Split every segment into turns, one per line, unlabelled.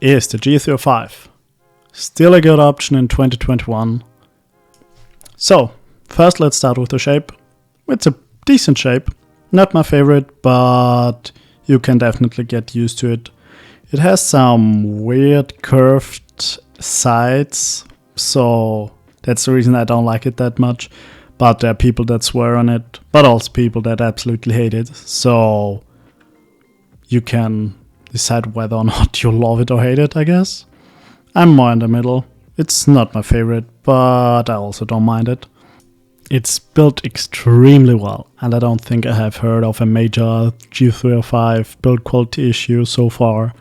is the G305. Still a good option in 2021. So, first let's start with the shape. It's a decent shape. Not my favorite, but you can definitely get used to it. It has some weird curved sides, so that's the reason I don't like it that much. But there are people that swear on it, but also people that absolutely hate it. So you can decide whether or not you love it or hate it, I guess. I'm more in the middle. It's not my favorite, but I also don't mind it. It's built extremely well, and I don't think I have heard of a major G305 build quality issue so far.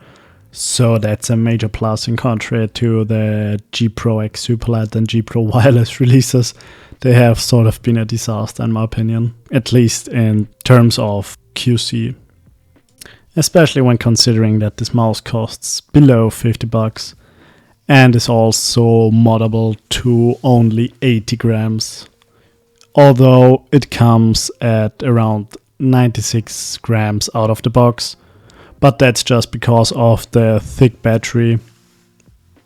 So that's a major plus in contrary to the G Pro X Superlight and G Pro Wireless releases. They have sort of been a disaster in my opinion, at least in terms of QC. Especially when considering that this mouse costs below $50 and is also moddable to only 80 grams. Although it comes at around 96 grams out of the box. But that's just because of the thick battery.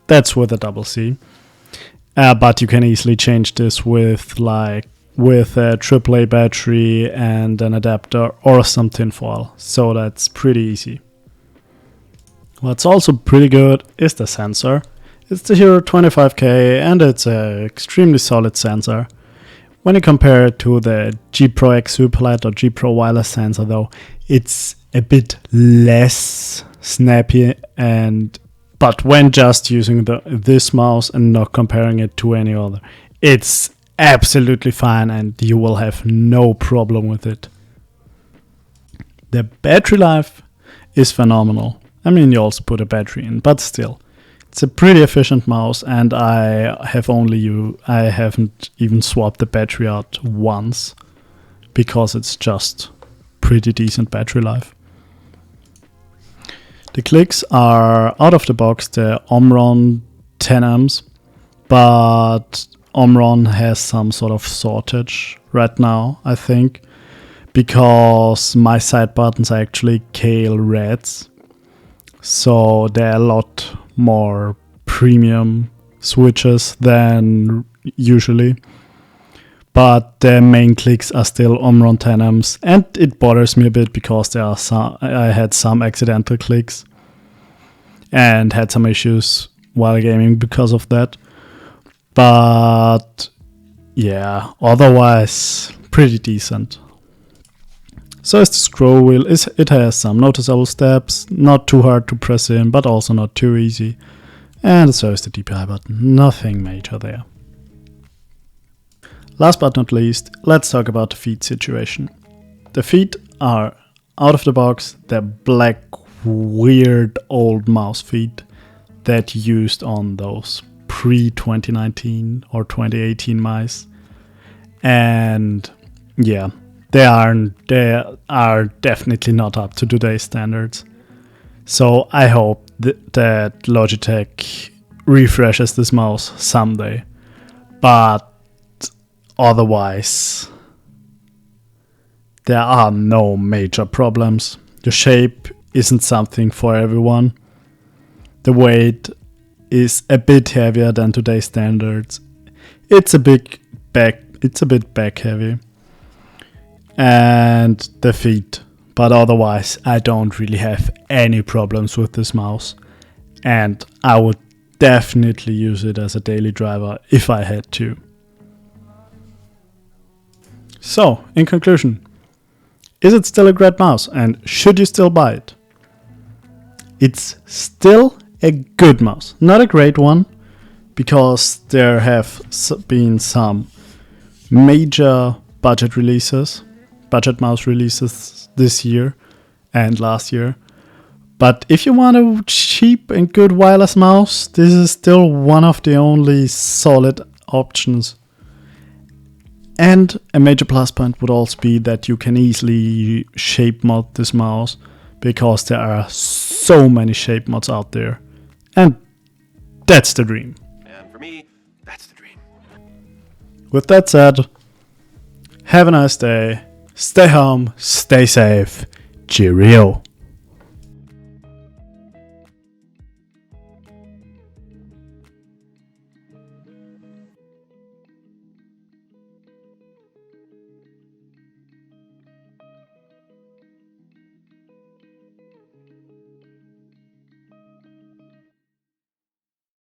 That's with a double C. But you can easily change this with a AAA battery and an adapter or some tinfoil. So that's pretty easy. What's also pretty good is the sensor. It's the Hero 25K and it's an extremely solid sensor. When you compare it to the G Pro X Superlight or G Pro Wireless sensor though, it's a bit less snappy, but when just using this mouse and not comparing it to any other, it's absolutely fine and you will have no problem with it. The battery life is phenomenal. I mean, you also put a battery in, but still, it's a pretty efficient mouse, and I haven't even swapped the battery out once because it's just pretty decent battery life. The clicks are out of the box the Omron 10Ms, but Omron has some sort of shortage right now, I think, because my side buttons are actually Kale Reds, so they're a lot more premium switches than usually. But the main clicks are still Omron 10Ms, and it bothers me a bit because I had some accidental clicks and had some issues while gaming because of that. But yeah, otherwise pretty decent. So is the scroll wheel. It has some noticeable steps, not too hard to press in, but also not too easy. And so is the DPI button, nothing major there. Last but not least, let's talk about the feet situation. The feet are out of the box, they're black, weird old mouse feet that you used on those pre-2019 or 2018 mice. And yeah, they are definitely not up to today's standards. So I hope that Logitech refreshes this mouse someday. But otherwise, there are no major problems. The shape isn't something for everyone. The weight is a bit heavier than today's standards. It's a bit back heavy. And the feet. But otherwise, I don't really have any problems with this mouse. And I would definitely use it as a daily driver if I had to. So, in conclusion, is it still a great mouse and should you still buy it? It's still a good mouse, not a great one, because there have been some major budget mouse releases this year and last year. But if you want a cheap and good wireless mouse, this is still one of the only solid options. And a major plus point would also be that you can easily shape mod this mouse, because there are so many shape mods out there. And that's the dream.
And for me, that's the dream.
With that said, have a nice day, stay home, stay safe, cheerio.